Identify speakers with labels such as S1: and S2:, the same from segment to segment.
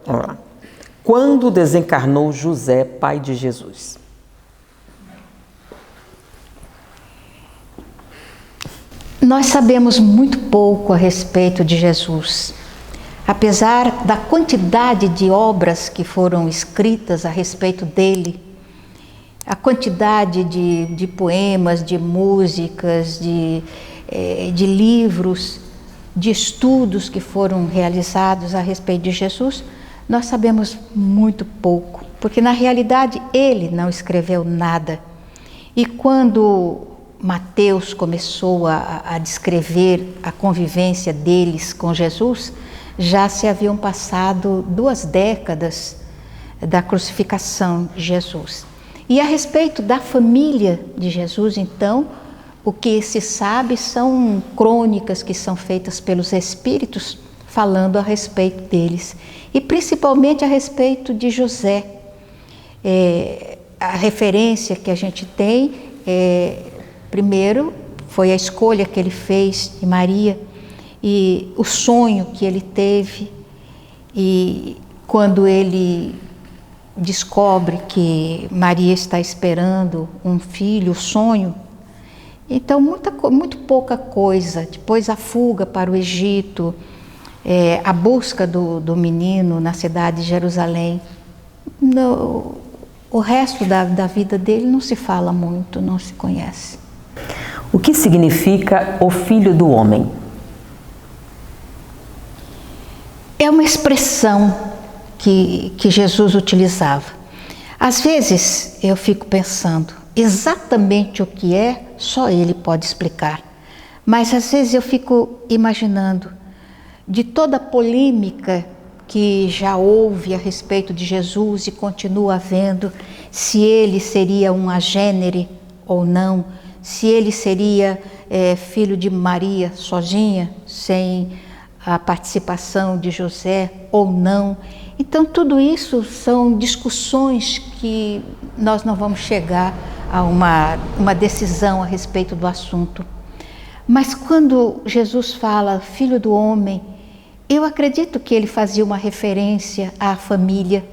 S1: Vamos lá. Quando desencarnou José, pai de Jesus?
S2: Nós sabemos muito pouco a respeito de Jesus. Apesar da quantidade de obras que foram escritas a respeito dele, a quantidade de poemas, de músicas, de livros, de estudos que foram realizados a respeito de Jesus, nós sabemos muito pouco, porque na realidade ele não escreveu nada. E quando Mateus começou a descrever a convivência deles com Jesus, já se haviam passado 2 décadas da crucificação de Jesus. E a respeito da família de Jesus, então, o que se sabe são crônicas que são feitas pelos espíritos falando a respeito deles. E principalmente a respeito de José. A referência que a gente tem, primeiro, foi a escolha que ele fez de Maria e o sonho que ele teve. E quando ele descobre que Maria está esperando um filho, o sonho. Então, muito pouca coisa. Depois a fuga para o Egito, a busca do menino na cidade de Jerusalém. O resto da vida dele não se fala muito, não se conhece.
S1: O que significa o Filho do Homem?
S2: É uma expressão que Jesus utilizava. Às vezes eu fico pensando, exatamente o que é, só ele pode explicar. Mas às vezes eu fico imaginando, de toda a polêmica que já houve a respeito de Jesus e continua havendo, se ele seria um agênere ou não, se ele seria filho de Maria sozinha, sem a participação de José ou não. Então tudo isso são discussões que nós não vamos chegar a uma decisão a respeito do assunto. Mas quando Jesus fala Filho do Homem, eu acredito que ele fazia uma referência à família,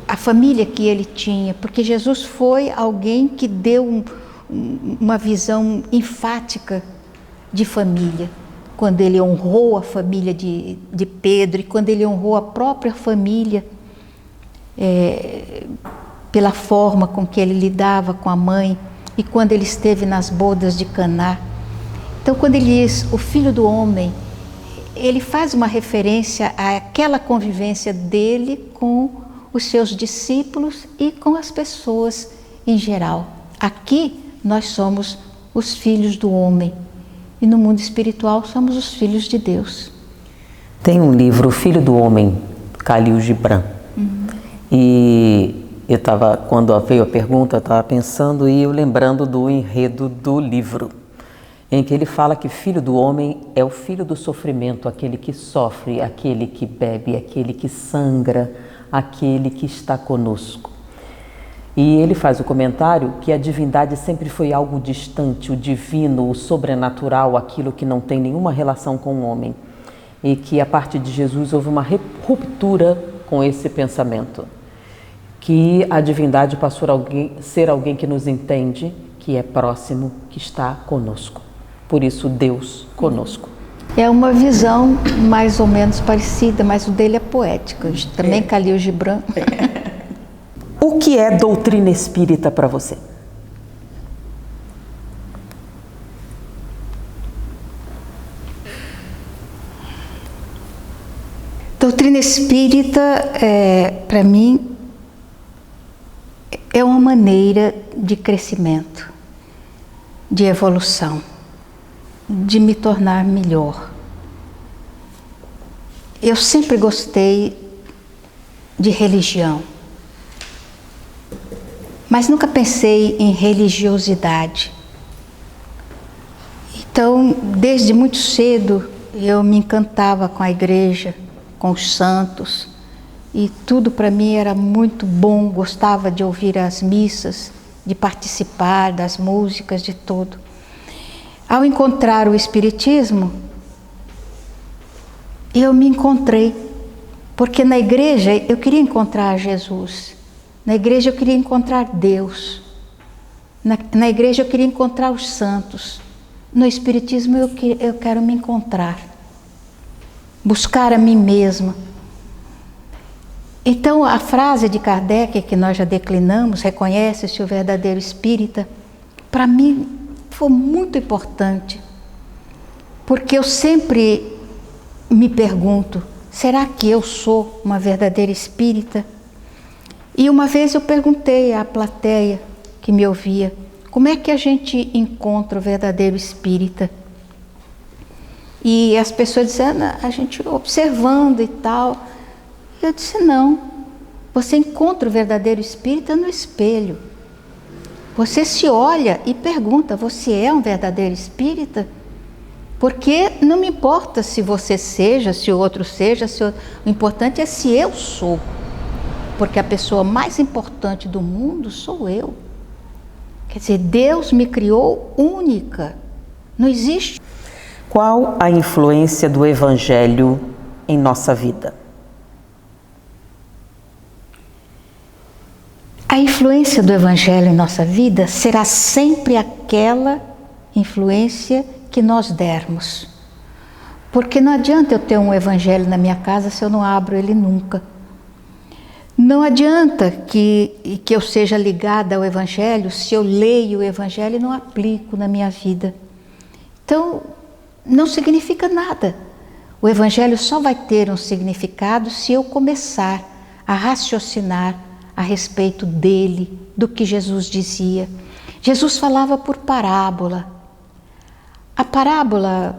S2: a família que ele tinha, porque Jesus foi alguém que deu uma visão enfática de família, quando ele honrou a família de Pedro e quando ele honrou a própria família, pela forma com que ele lidava com a mãe e quando ele esteve nas bodas de Caná. Então, quando ele diz o Filho do Homem, ele faz uma referência àquela convivência dele com os seus discípulos e com as pessoas em geral. Aqui nós somos os filhos do homem e no mundo espiritual somos os filhos de Deus.
S1: Tem um livro, O Filho do Homem, Khalil Gibran. E eu estava, quando veio a pergunta, eu estava pensando e eu lembrando do enredo do livro, em que ele fala que filho do homem é o filho do sofrimento, aquele que sofre, aquele que bebe, aquele que sangra, aquele que está conosco. E ele faz o comentário que a divindade sempre foi algo distante, o divino, o sobrenatural, aquilo que não tem nenhuma relação com o homem. E que a partir de Jesus houve uma ruptura com esse pensamento. Que a divindade passou a ser alguém que nos entende, que é próximo, que está conosco. Por isso, Deus conosco.
S2: É uma visão mais ou menos parecida, mas o dele é poético. Também Khalil Gibran.
S1: O que é doutrina espírita para você?
S2: Doutrina espírita, para mim, é uma maneira de crescimento, de evolução, de me tornar melhor. Eu sempre gostei de religião, mas nunca pensei em religiosidade. Então, desde muito cedo, eu me encantava com a igreja, com os santos, e tudo para mim era muito bom, gostava de ouvir as missas, de participar das músicas, de tudo. Ao encontrar o Espiritismo, eu me encontrei Porque na igreja eu queria encontrar Jesus, na igreja eu queria encontrar Deus, na igreja eu queria encontrar os santos, no Espiritismo eu quero me encontrar, buscar a mim mesma. Então a frase de Kardec, que nós já declinamos, reconhece-se o verdadeiro espírita, para mim foi muito importante, porque eu sempre me pergunto, será que eu sou uma verdadeira espírita? E uma vez eu perguntei à plateia que me ouvia, como é que a gente encontra o verdadeiro espírita? E as pessoas dizendo, a gente observando e tal. Eu disse, não, você encontra o verdadeiro espírita no espelho. Você se olha e pergunta, você é um verdadeiro espírita? Porque não me importa se você seja, se o outro seja, o importante é se eu sou. Porque a pessoa mais importante do mundo sou eu. Quer dizer, Deus me criou única. Não existe.
S1: Qual a influência do Evangelho em nossa vida?
S2: A influência do Evangelho em nossa vida será sempre aquela influência que nós dermos. Porque não adianta eu ter um Evangelho na minha casa se eu não abro ele nunca. Não adianta que eu seja ligada ao Evangelho se eu leio o Evangelho e não aplico na minha vida. Então, não significa nada. O Evangelho só vai ter um significado se eu começar a raciocinar a respeito dele, do que Jesus dizia. Jesus falava por parábola. A parábola,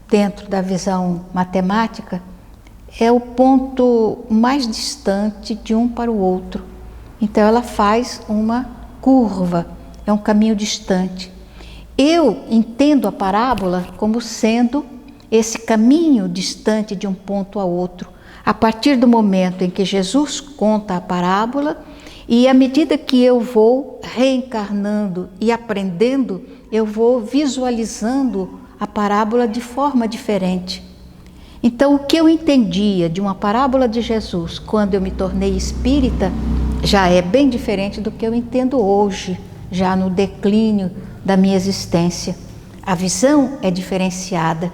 S2: dentro da visão matemática, é o ponto mais distante de um para o outro. Então ela faz uma curva, é um caminho distante. Eu entendo a parábola como sendo esse caminho distante de um ponto a outro, a partir do momento em que Jesus conta a parábola e à medida que eu vou reencarnando e aprendendo, eu vou visualizando a parábola de forma diferente. Então, o que eu entendia de uma parábola de Jesus quando eu me tornei espírita já é bem diferente do que eu entendo hoje, já no declínio da minha existência. A visão é diferenciada.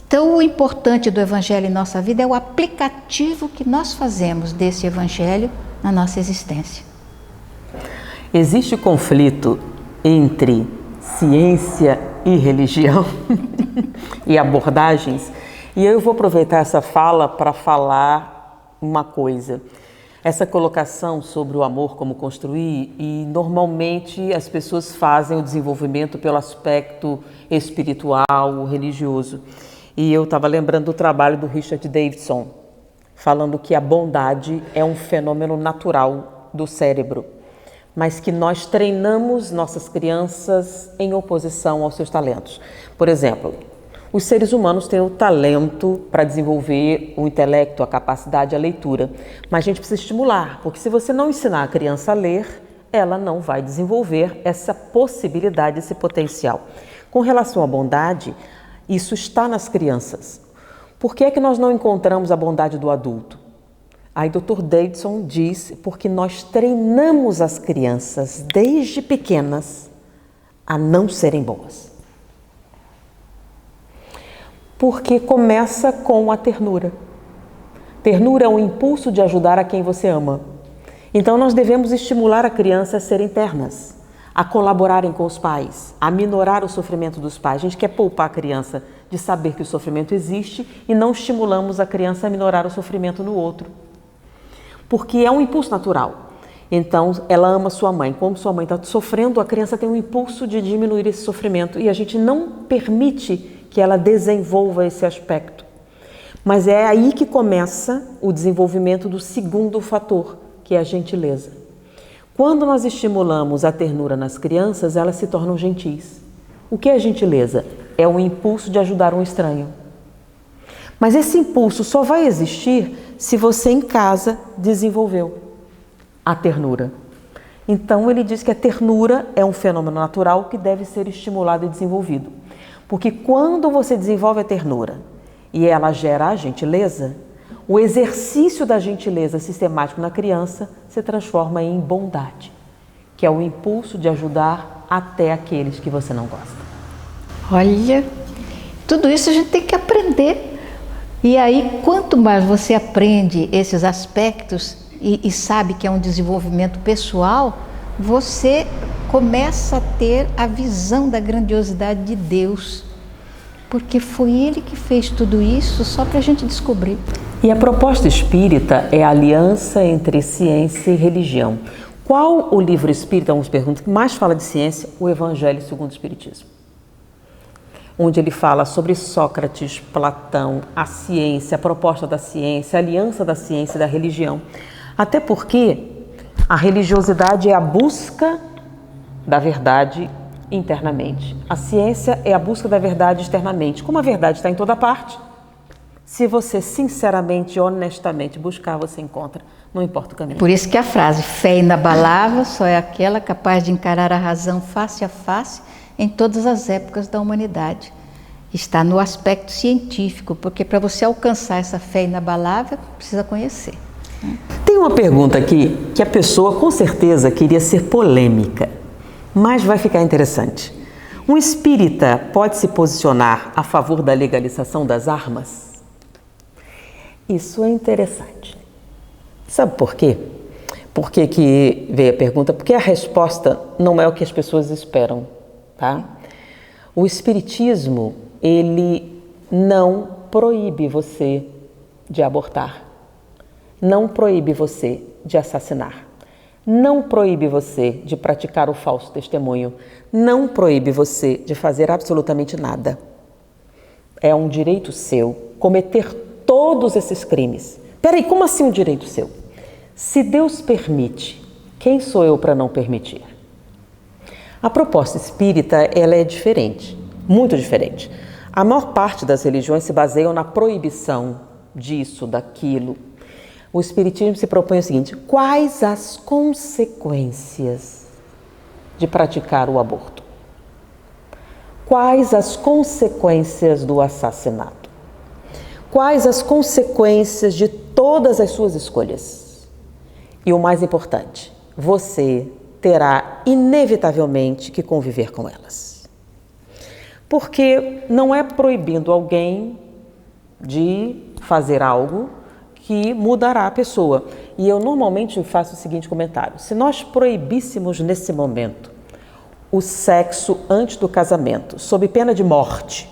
S2: Então, o importante do Evangelho em nossa vida é o aplicativo que nós fazemos desse Evangelho na nossa existência.
S1: Existe conflito entre ciência e religião e abordagens? E eu vou aproveitar essa fala para falar uma coisa. Essa colocação sobre o amor como construir, e normalmente as pessoas fazem o desenvolvimento pelo aspecto espiritual, religioso. E eu estava lembrando do trabalho do Richard Davidson, falando que a bondade é um fenômeno natural do cérebro, mas que nós treinamos nossas crianças em oposição aos seus talentos. Por exemplo, os seres humanos têm o talento para desenvolver o intelecto, a capacidade, a leitura, mas a gente precisa estimular, porque se você não ensinar a criança a ler, ela não vai desenvolver essa possibilidade, esse potencial. Com relação à bondade, isso está nas crianças. Por que é que nós não encontramos a bondade do adulto? Aí Dr. Davidson diz, porque nós treinamos as crianças desde pequenas a não serem boas. Porque começa com a ternura. Ternura é um impulso de ajudar a quem você ama. Então nós devemos estimular a criança a serem ternas, a colaborarem com os pais, a minorar o sofrimento dos pais. A gente quer poupar a criança de saber que o sofrimento existe e não estimulamos a criança a minorar o sofrimento no outro. Porque é um impulso natural. Então ela ama sua mãe. Como sua mãe está sofrendo, a criança tem um impulso de diminuir esse sofrimento e a gente não permite que ela desenvolva esse aspecto. Mas é aí que começa o desenvolvimento do segundo fator, que é a gentileza. Quando nós estimulamos a ternura nas crianças, elas se tornam gentis. O que é gentileza? É o impulso de ajudar um estranho. Mas esse impulso só vai existir se você em casa desenvolveu a ternura. Então ele diz que a ternura é um fenômeno natural que deve ser estimulado e desenvolvido. Porque quando você desenvolve a ternura e ela gera a gentileza, o exercício da gentileza sistemático na criança se transforma em bondade, que é o impulso de ajudar até aqueles que você não gosta.
S2: Olha, tudo isso a gente tem que aprender. E aí, quanto mais você aprende esses aspectos e sabe que é um desenvolvimento pessoal, você começa a ter a visão da grandiosidade de Deus. Porque foi Ele que fez tudo isso só para a gente descobrir.
S1: E a proposta espírita é a aliança entre ciência e religião. Qual o livro espírita, vamos perguntar, que mais fala de ciência? O Evangelho segundo o Espiritismo. Onde ele fala sobre Sócrates, Platão, a ciência, a proposta da ciência, a aliança da ciência e da religião. Até porque a religiosidade é a busca da verdade internamente. A ciência é a busca da verdade externamente. Como a verdade está em toda parte, se você sinceramente e honestamente buscar, você encontra, não importa o caminho.
S2: Por isso que a frase, fé inabalável só é aquela capaz de encarar a razão face a face em todas as épocas da humanidade. Está no aspecto científico, porque para você alcançar essa fé inabalável, precisa conhecer.
S1: Tem uma pergunta aqui que a pessoa com certeza queria ser polêmica, mas vai ficar interessante. Um espírita pode se posicionar a favor da legalização das armas? Isso é interessante. Sabe por quê? Por que veio a pergunta? Porque a resposta não é o que as pessoas esperam, tá? O espiritismo, ele não proíbe você de abortar, não proíbe você de assassinar, não proíbe você de praticar o falso testemunho, não proíbe você de fazer absolutamente nada. É um direito seu cometer todos esses crimes. Peraí, como assim um direito seu? Se Deus permite, quem sou eu para não permitir? A proposta espírita, ela é diferente, muito diferente. A maior parte das religiões se baseiam na proibição disso, daquilo. O espiritismo se propõe o seguinte: quais as consequências de praticar o aborto? Quais as consequências do assassinato? Quais as consequências de todas as suas escolhas? E o mais importante, você terá inevitavelmente que conviver com elas. Porque não é proibindo alguém de fazer algo que mudará a pessoa. E eu normalmente faço o seguinte comentário: se nós proibíssemos nesse momento o sexo antes do casamento, sob pena de morte,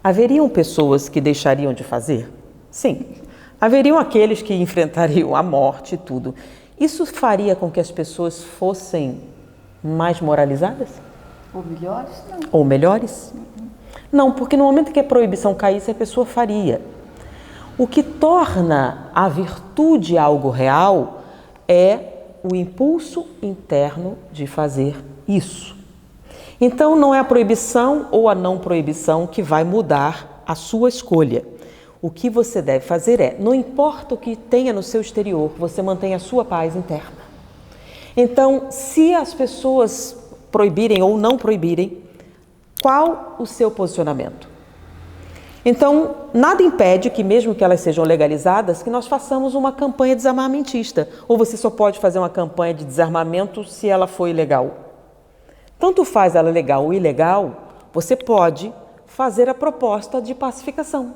S1: haveriam pessoas que deixariam de fazer? Sim. Haveriam aqueles que enfrentariam a morte e tudo. Isso faria com que as pessoas fossem mais moralizadas?
S2: Ou melhores? Não.
S1: Ou melhores? Não, porque no momento que a proibição caísse, a pessoa faria. O que torna a virtude algo real é o impulso interno de fazer isso. Então, não é a proibição ou a não proibição que vai mudar a sua escolha. O que você deve fazer é, não importa o que tenha no seu exterior, você mantém a sua paz interna. Então, se as pessoas proibirem ou não proibirem, qual o seu posicionamento? Então, nada impede que, mesmo que elas sejam legalizadas, que nós façamos uma campanha desarmamentista. Ou você só pode fazer uma campanha de desarmamento se ela for ilegal. Tanto faz ela legal ou ilegal, você pode fazer a proposta de pacificação.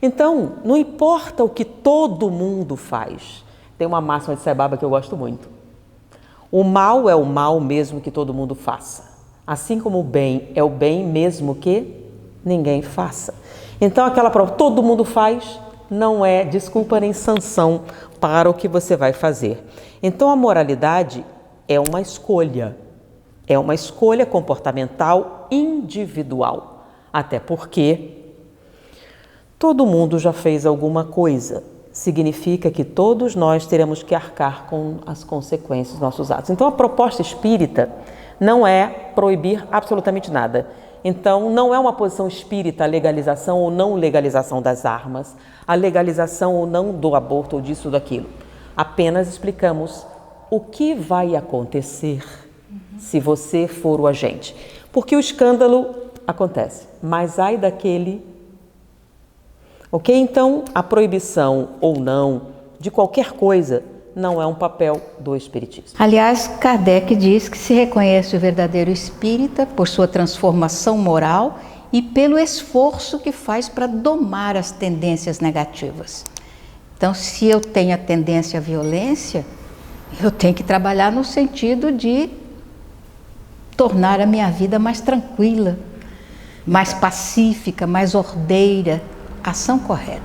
S1: Então, não importa o que todo mundo faz. Tem uma máxima de Sai Baba que eu gosto muito. O mal é o mal mesmo que todo mundo faça. Assim como o bem é o bem mesmo que ninguém faça. Então, aquela prova, todo mundo faz, não é desculpa nem sanção para o que você vai fazer. Então, a moralidade é uma escolha. É uma escolha comportamental individual. Até porque todo mundo já fez alguma coisa. Significa que todos nós teremos que arcar com as consequências dos nossos atos. Então, a proposta espírita não é proibir absolutamente nada. Então, não é uma posição espírita a legalização ou não legalização das armas, a legalização ou não do aborto ou disso ou daquilo. Apenas explicamos o que vai acontecer se você for o agente. Porque o escândalo acontece, mas ai daquele Ok? Então, a proibição ou não de qualquer coisa não é um papel do espiritismo.
S2: Aliás, Kardec diz que se reconhece o verdadeiro espírita por sua transformação moral e pelo esforço que faz para domar as tendências negativas. Então, se eu tenho a tendência à violência, eu tenho que trabalhar no sentido de tornar a minha vida mais tranquila, mais pacífica, mais ordeira, ação correta.